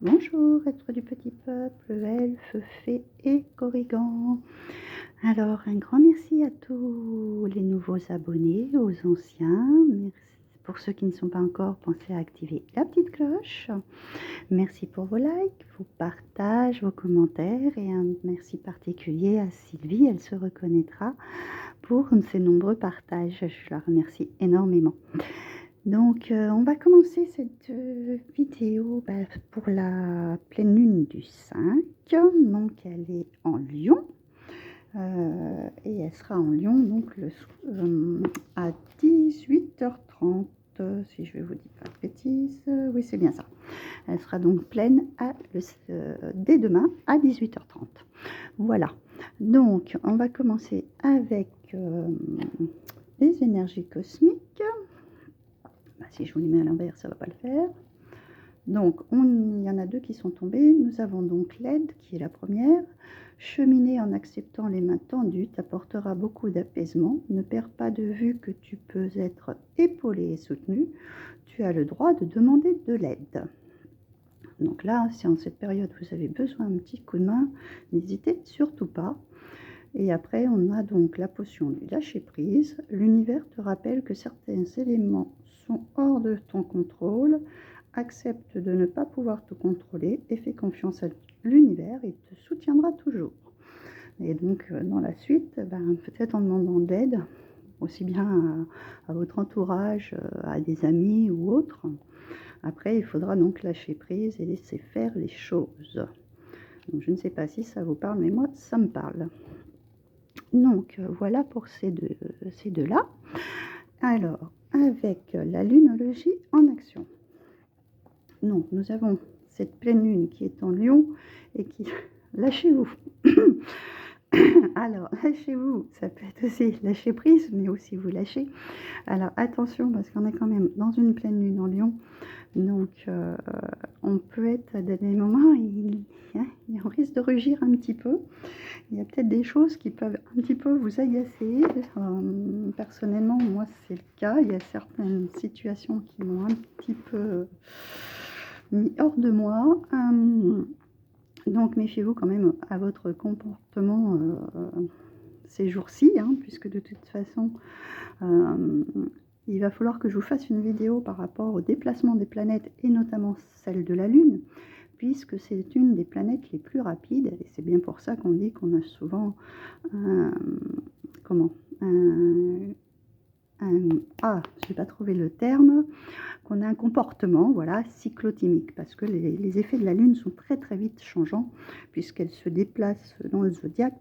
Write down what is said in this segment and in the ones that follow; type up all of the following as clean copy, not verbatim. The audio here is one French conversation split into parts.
Bonjour, êtres du petit peuple, elfes, fées et korrigans. Alors, un grand merci à tous les nouveaux abonnés, aux anciens. Merci. Pour ceux qui ne sont pas encore, pensez à activer la petite cloche. Merci pour vos likes, vos partages, vos commentaires et un merci particulier à Sylvie. Elle se reconnaîtra pour ses nombreux partages. Je la remercie énormément. Donc, on va commencer cette vidéo pour la pleine lune du 5. Donc, elle est en Lion. Et elle sera en Lion donc à 18h30, si je vais vous dire pas de bêtises. Oui, c'est bien ça. Elle sera donc pleine dès demain à 18h30. Voilà. Donc, on va commencer avec les énergies cosmiques. Si je vous les mets à l'envers, ça ne va pas le faire. Donc, il y en a deux qui sont tombés. Nous avons donc l'aide, qui est la première. Cheminer en acceptant les mains tendues t'apportera beaucoup d'apaisement. Ne perds pas de vue que tu peux être épaulé et soutenu. Tu as le droit de demander de l'aide. Donc là, si en cette période vous avez besoin d'un petit coup de main, n'hésitez surtout pas. Et après, on a donc la potion du lâcher-prise. L'univers te rappelle que certains éléments sont hors de ton contrôle. Accepte de ne pas pouvoir te contrôler et fais confiance à l'univers, il te soutiendra toujours. Et donc, dans la suite, peut-être en demandant d'aide, aussi bien à votre entourage, à des amis ou autres. Après, il faudra donc lâcher prise et laisser faire les choses. Donc, je ne sais pas si ça vous parle, mais moi, ça me parle. Donc, voilà pour ces deux-là. Alors, avec la lunologie en action. Donc, nous avons cette pleine lune qui est en Lion et qui... Lâchez-vous. Alors, lâchez-vous, ça peut être aussi lâcher prise, mais aussi vous lâcher. Alors, attention, parce qu'on est quand même dans une pleine lune en Lion. Donc, on peut être à des moments, on risque de rugir un petit peu. Il y a peut-être des choses qui peuvent un petit peu vous agacer. Personnellement, moi, c'est le cas. Il y a certaines situations qui m'ont un petit peu mis hors de moi. Donc, méfiez-vous quand même à votre comportement ces jours-ci, puisque de toute façon, il va falloir que je vous fasse une vidéo par rapport au déplacement des planètes et notamment celle de la Lune, puisque c'est une des planètes les plus rapides, et c'est bien pour ça qu'on dit qu'on a souvent je n'ai pas trouvé le terme, qu'on a un comportement, voilà, cyclotimique, parce que les effets de la Lune sont très très vite changeants, puisqu'elle se déplace dans le zodiaque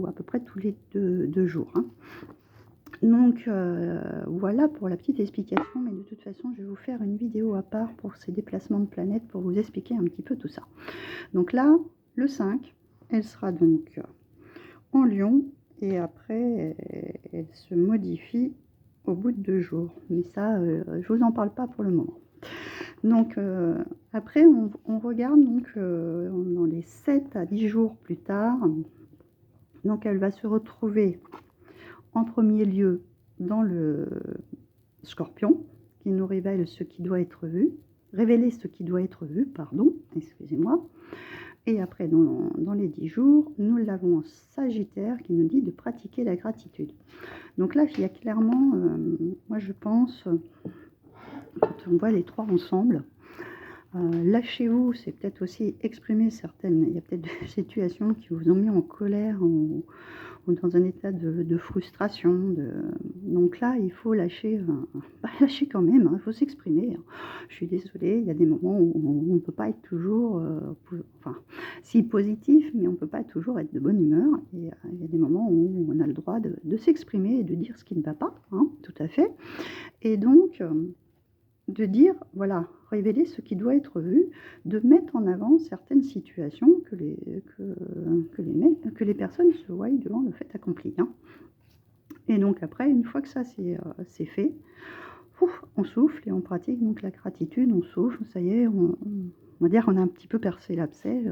à peu près tous les deux jours. Donc voilà pour la petite explication, mais de toute façon je vais vous faire une vidéo à part pour ces déplacements de planètes pour vous expliquer un petit peu tout ça. Donc là, le 5, elle sera donc en Lion et après elle se modifie au bout de 2 jours. Mais ça, je vous en parle pas pour le moment. Donc après on regarde donc dans les 7 à 10 jours plus tard. Donc elle va se retrouver en premier lieu dans le Scorpion, qui nous révèle ce qui doit être vu, révéler ce qui doit être vu, pardon, excusez-moi. Et après, dans les 10 jours, nous l'avons en Sagittaire, qui nous dit de pratiquer la gratitude. Donc là, il y a clairement, moi je pense, quand on voit les trois ensemble, lâchez-vous, c'est peut-être aussi exprimer certaines, il y a peut-être des situations qui vous ont mis en colère ou dans un état de frustration. Donc là, il faut lâcher, lâcher quand même, il faut s'exprimer. Je suis désolée, il y a des moments où on ne peut pas être toujours, si positif, mais on ne peut pas toujours être de bonne humeur. Et il y a des moments où on a le droit de s'exprimer et de dire ce qui ne va pas, tout à fait. Et donc, de dire, voilà, révéler ce qui doit être vu, de mettre en avant certaines situations que les personnes se voient devant le fait accompli. Et donc après, une fois que ça c'est fait, on souffle et on pratique donc la gratitude, on souffle, ça y est, on va dire qu'on a un petit peu percé l'abcès,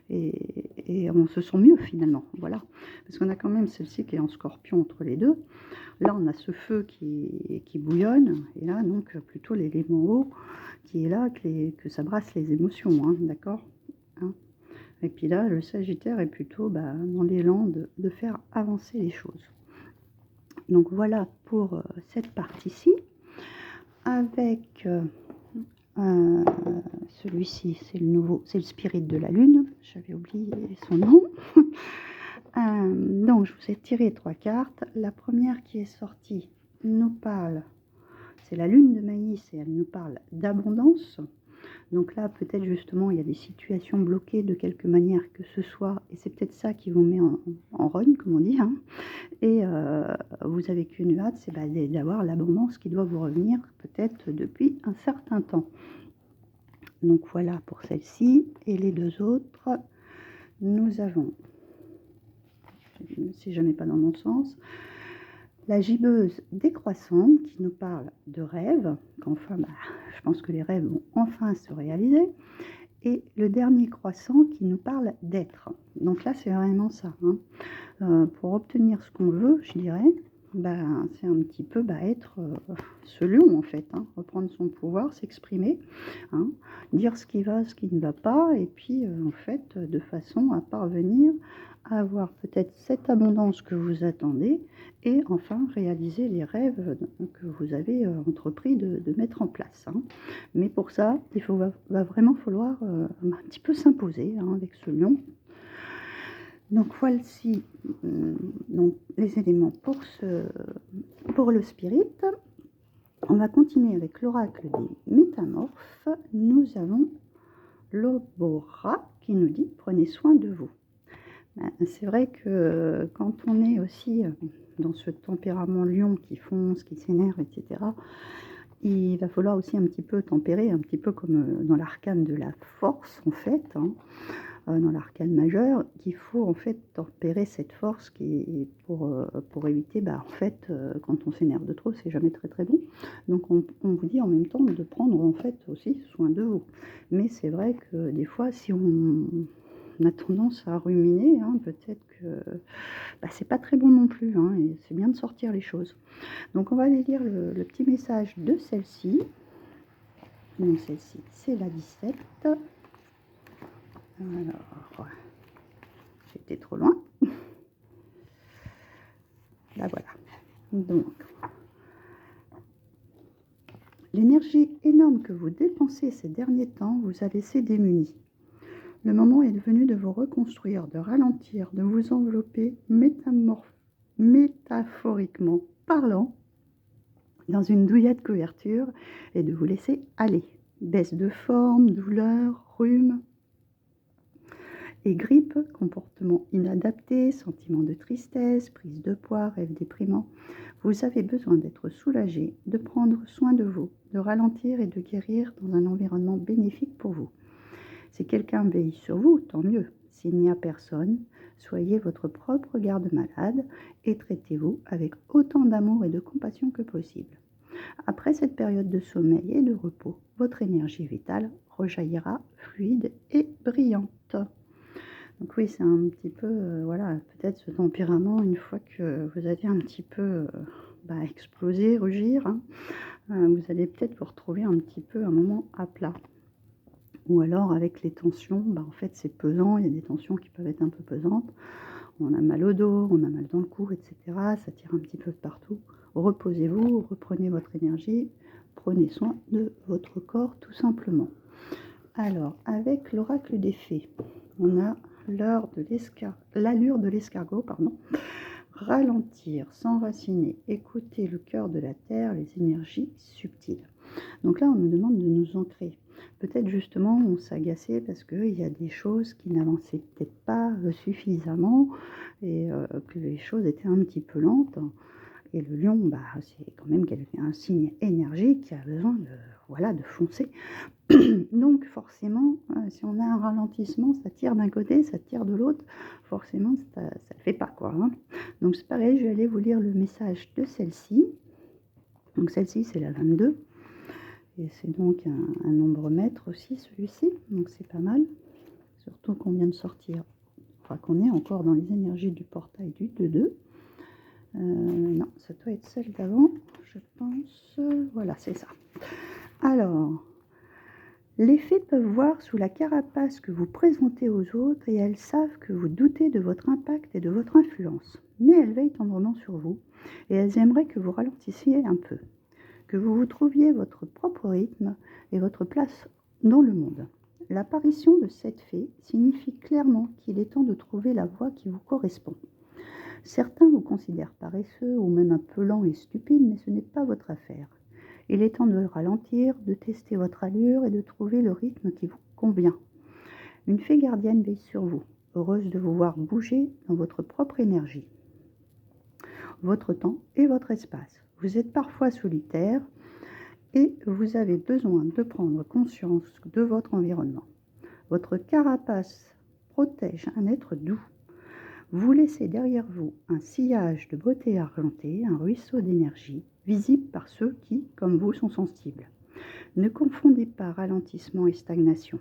et on se sent mieux finalement, voilà. Parce qu'on a quand même celle-ci qui est en scorpion entre les deux. Là, on a ce feu qui bouillonne, et là, donc, plutôt l'élément eau qui est là, que ça brasse les émotions, hein, d'accord, hein. Et puis là, le Sagittaire est plutôt dans l'élan de faire avancer les choses. Donc voilà pour cette partie-ci. Avec celui-ci, c'est le nouveau, c'est le spirit de la lune. J'avais oublié son nom. Donc je vous ai tiré 3 cartes. La première qui est sortie nous parle, c'est la lune de maïs et elle nous parle d'abondance. Donc là, peut-être justement, il y a des situations bloquées de quelque manière que ce soit, et c'est peut-être ça qui vous met en rogne, comme on dit, hein. Et vous avez qu'une hâte, c'est d'avoir l'abondance qui doit vous revenir peut-être depuis un certain temps. Donc voilà pour celle-ci. Et les deux autres, nous avons, si je ne mets pas dans mon sens, la gibbeuse décroissante qui nous parle de rêves, qu'enfin, je pense que les rêves vont enfin se réaliser. Et le dernier croissant qui nous parle d'être. Donc là, c'est vraiment ça, hein. Pour obtenir ce qu'on veut, je dirais, c'est un petit peu être ce lion en fait, hein. Reprendre son pouvoir, s'exprimer, hein, dire ce qui va, ce qui ne va pas, et puis en fait, de façon à parvenir à avoir peut-être cette abondance que vous attendez, et enfin réaliser les rêves que vous avez entrepris de mettre en place, hein. Mais pour ça, il va vraiment falloir un petit peu s'imposer, hein, avec ce lion. Donc voici donc les éléments pour le spirit. On va continuer avec l'oracle des métamorphes. Nous avons l'Obora qui nous dit « Prenez soin de vous ». C'est vrai que quand on est aussi dans ce tempérament lion qui fonce, qui s'énerve, etc., il va falloir aussi un petit peu tempérer, un petit peu comme dans l'arcane de la force en fait, hein, dans l'arcane majeur, qu'il faut en fait tempérer cette force qui pour éviter, en fait, quand on s'énerve de trop, c'est jamais très très bon. Donc on vous dit en même temps de prendre en fait aussi soin de vous. Mais c'est vrai que des fois, si on a tendance à ruminer, hein, peut-être que c'est pas très bon non plus, hein, et c'est bien de sortir les choses. Donc on va aller lire le petit message de celle-ci. Donc celle-ci, c'est la 17. Alors, j'étais trop loin. Là voilà. Donc, l'énergie énorme que vous dépensez ces derniers temps vous a laissé démunis. Le moment est venu de vous reconstruire, de ralentir, de vous envelopper métaphoriquement parlant dans une douillette couverture et de vous laisser aller. Baisse de forme, douleur, rhume et grippe, comportement inadapté, sentiment de tristesse, prise de poids, rêve déprimant. Vous avez besoin d'être soulagé, de prendre soin de vous, de ralentir et de guérir dans un environnement bénéfique pour vous. Si quelqu'un veille sur vous, tant mieux. S'il n'y a personne, soyez votre propre garde-malade et traitez-vous avec autant d'amour et de compassion que possible. Après cette période de sommeil et de repos, votre énergie vitale rejaillira fluide et brillante. Donc oui, c'est un petit peu, voilà, peut-être ce tempérament, une fois que vous avez un petit peu explosé, rugir, hein, vous allez peut-être vous retrouver un petit peu un moment à plat. Ou alors avec les tensions, en fait c'est pesant, il y a des tensions qui peuvent être un peu pesantes. On a mal au dos, on a mal dans le cou, etc. Ça tire un petit peu de partout. Reposez-vous, reprenez votre énergie, prenez soin de votre corps tout simplement. Alors, avec l'oracle des fées, on a l'allure de l'escargot, ralentir, s'enraciner, écouter le cœur de la terre, les énergies subtiles. Donc là, on nous demande de nous ancrer. Peut-être justement, on s'agaçait parce qu'il y a des choses qui n'avançaient peut-être pas suffisamment et que les choses étaient un petit peu lentes. Et le lion, c'est quand même un signe énergique qui a besoin de foncer. Donc forcément, si on a un ralentissement, ça tire d'un côté, ça tire de l'autre, forcément ça ne le fait pas, quoi, hein. Donc c'est pareil, je vais aller vous lire le message de celle-ci. Donc celle-ci, c'est la 22. Et c'est donc un nombre maître aussi, celui-ci. Donc c'est pas mal. surtout qu'on vient de sortir, enfin qu'on est encore dans les énergies du portail du 2-2. Non, ça doit être celle d'avant, je pense. Voilà, c'est ça. Alors, les fées peuvent voir sous la carapace que vous présentez aux autres et elles savent que vous doutez de votre impact et de votre influence. Mais elles veillent tendrement sur vous et elles aimeraient que vous ralentissiez un peu, que vous vous trouviez votre propre rythme et votre place dans le monde. L'apparition de cette fée signifie clairement qu'il est temps de trouver la voie qui vous correspond. Certains vous considèrent paresseux ou même un peu lent et stupide, mais ce n'est pas votre affaire. Il est temps de ralentir, de tester votre allure et de trouver le rythme qui vous convient. Une fée gardienne veille sur vous, heureuse de vous voir bouger dans votre propre énergie, votre temps et votre espace. Vous êtes parfois solitaire et vous avez besoin de prendre conscience de votre environnement. Votre carapace protège un être doux. Vous laissez derrière vous un sillage de beauté argentée, un ruisseau d'énergie, visible par ceux qui, comme vous, sont sensibles. Ne confondez pas ralentissement et stagnation.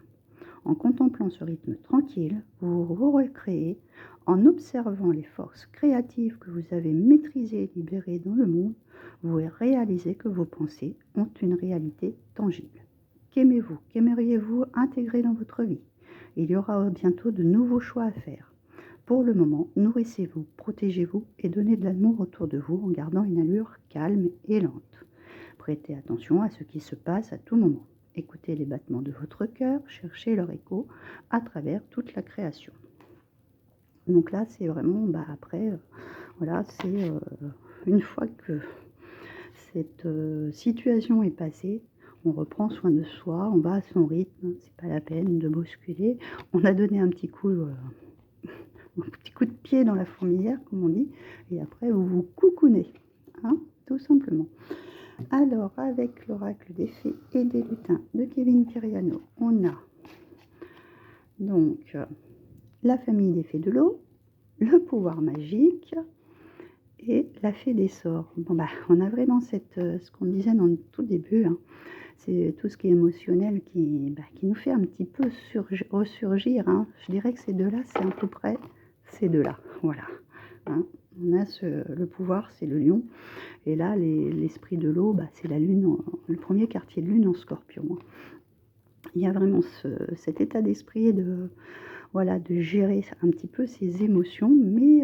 En contemplant ce rythme tranquille, vous vous recréez en observant les forces créatives que vous avez maîtrisées et libérées dans le monde. Vous réalisez que vos pensées ont une réalité tangible. Qu'aimez-vous? Qu'aimeriez-vous intégrer dans votre vie? Il y aura bientôt de nouveaux choix à faire. Pour le moment, nourrissez-vous, protégez-vous et donnez de l'amour autour de vous en gardant une allure calme et lente. Prêtez attention à ce qui se passe à tout moment. Écoutez les battements de votre cœur, cherchez leur écho à travers toute la création. Donc là, c'est vraiment, après, voilà, c'est une fois que cette situation est passée, on reprend soin de soi, on va à son rythme, c'est pas la peine de bousculer. On a donné un petit coup de pied dans la fourmilière, comme on dit, et après vous vous coucounez, hein, tout simplement. Alors, avec l'oracle des fées et des lutins de Kevin Kiriano, on a donc la famille des fées de l'eau, le pouvoir magique et la fée des sorts. Bon, on a vraiment ce qu'on disait dans le tout début, hein, c'est tout ce qui est émotionnel qui nous fait un petit peu ressurgir. Hein. Je dirais que ces deux-là, c'est à peu près ces deux-là. Voilà. Hein. On a le pouvoir, c'est le lion. Et là, l'esprit de l'eau, c'est la lune, le premier quartier de lune en scorpion. Hein. Il y a vraiment cet état d'esprit de gérer un petit peu ses émotions, mais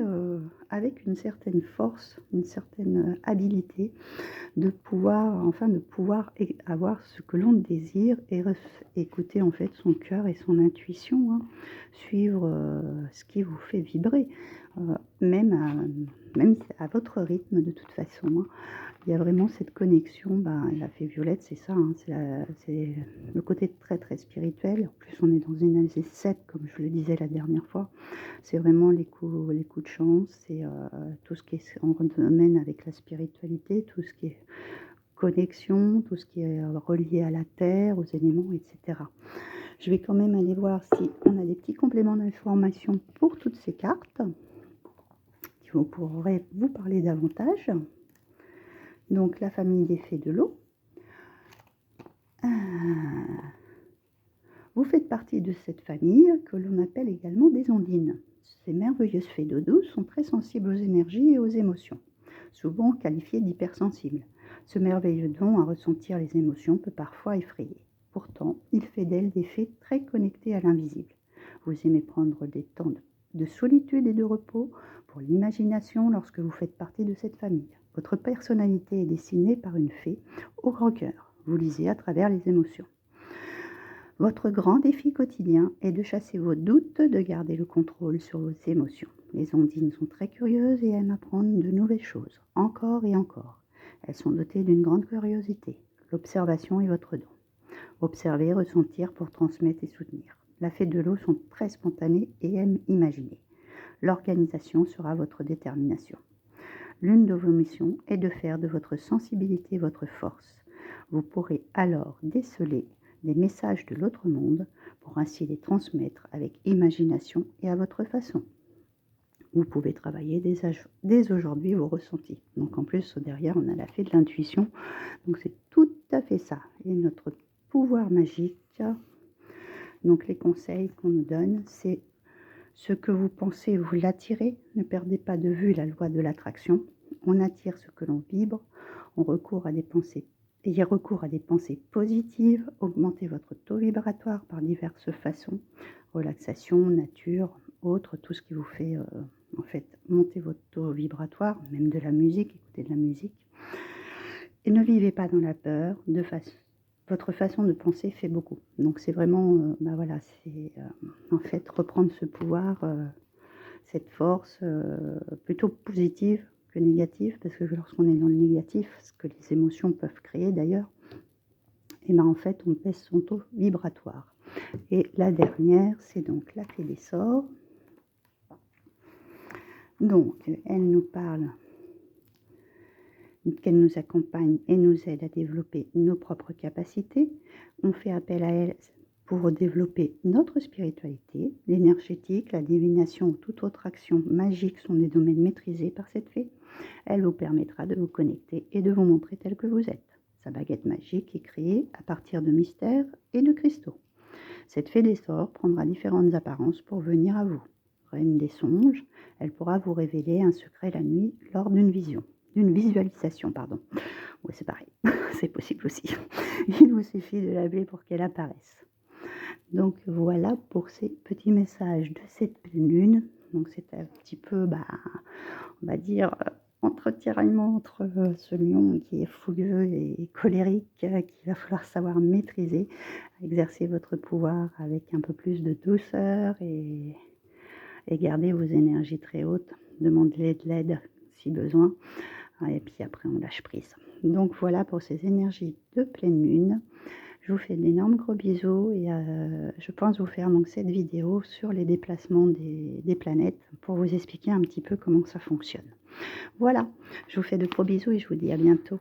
avec une certaine force, une certaine habilité de pouvoir avoir ce que l'on désire et écouter en fait son cœur et son intuition, hein, suivre ce qui vous fait vibrer, même à votre rythme de toute façon. Hein. Il y a vraiment cette connexion, la fée violette, c'est ça, hein, c'est le côté très très spirituel. En plus, on est dans une année 7, comme je le disais la dernière fois. C'est vraiment les coups de chance, c'est tout ce qui est en domaine avec la spiritualité, tout ce qui est connexion, tout ce qui est relié à la terre, aux éléments, etc. Je vais quand même aller voir si on a des petits compléments d'information pour toutes ces cartes qui pourraient vous parler davantage. Donc la famille des fées de l'eau. Vous faites partie de cette famille que l'on appelle également des ondines. Ces merveilleuses fées d'eau douce sont très sensibles aux énergies et aux émotions, souvent qualifiées d'hypersensibles. Ce merveilleux don à ressentir les émotions peut parfois effrayer. Pourtant, il fait d'elles des fées très connectées à l'invisible. Vous aimez prendre des temps de solitude et de repos pour l'imagination lorsque vous faites partie de cette famille. Votre personnalité est dessinée par une fée au grand cœur. Vous lisez à travers les émotions. Votre grand défi quotidien est de chasser vos doutes, de garder le contrôle sur vos émotions. Les ondines sont très curieuses et aiment apprendre de nouvelles choses, encore et encore. Elles sont dotées d'une grande curiosité. L'observation est votre don. Observer, ressentir pour transmettre et soutenir. La fée de l'eau sont très spontanées et aiment imaginer. L'organisation sera votre détermination. L'une de vos missions est de faire de votre sensibilité votre force. Vous pourrez alors déceler des messages de l'autre monde pour ainsi les transmettre avec imagination et à votre façon. Vous pouvez travailler dès aujourd'hui vos ressentis. Donc en plus, derrière, on a la fée de l'intuition. Donc c'est tout à fait ça. Et notre pouvoir magique, Donc les conseils qu'on nous donne, c'est ce que vous pensez, vous l'attirez. Ne perdez pas de vue la loi de l'attraction. On attire ce que l'on vibre. On recourt à des pensées, ayez recours à des pensées positives. Augmentez votre taux vibratoire par diverses façons. Relaxation, nature, autre, tout ce qui vous fait en fait monter votre taux vibratoire, même de la musique, écoutez de la musique. Et ne vivez pas dans la peur, votre façon de penser fait beaucoup. Donc c'est vraiment, voilà, c'est en fait reprendre ce pouvoir, cette force plutôt positive que négative, parce que lorsqu'on est dans le négatif, ce que les émotions peuvent créer d'ailleurs, et ben en fait on baisse son taux vibratoire. Et la dernière, c'est donc la clé des sorts. Donc elle nous parle qu'elle nous accompagne et nous aide à développer nos propres capacités. On fait appel à elle pour développer notre spiritualité, l'énergétique, la divination ou toute autre action magique sont des domaines maîtrisés par cette fée. Elle vous permettra de vous connecter et de vous montrer tel que vous êtes. Sa baguette magique est créée à partir de mystères et de cristaux. Cette fée des sorts prendra différentes apparences pour venir à vous. Reine des songes, elle pourra vous révéler un secret la nuit lors d'une visualisation, pardon. Ouais, c'est pareil, c'est possible aussi. Il vous suffit de l'appeler pour qu'elle apparaisse. Donc voilà pour ces petits messages de cette pleine lune. Donc c'est un petit peu, on va dire, entre tiraillement entre ce lion qui est fougueux et colérique, qu'il va falloir savoir maîtriser, exercer votre pouvoir avec un peu plus de douceur et garder vos énergies très hautes. Demandez de l'aide si besoin. Et puis après, on lâche prise. Donc voilà pour ces énergies de pleine lune. Je vous fais d'énormes gros bisous et je pense vous faire donc cette vidéo sur les déplacements des planètes pour vous expliquer un petit peu comment ça fonctionne. Voilà, je vous fais de gros bisous et je vous dis à bientôt.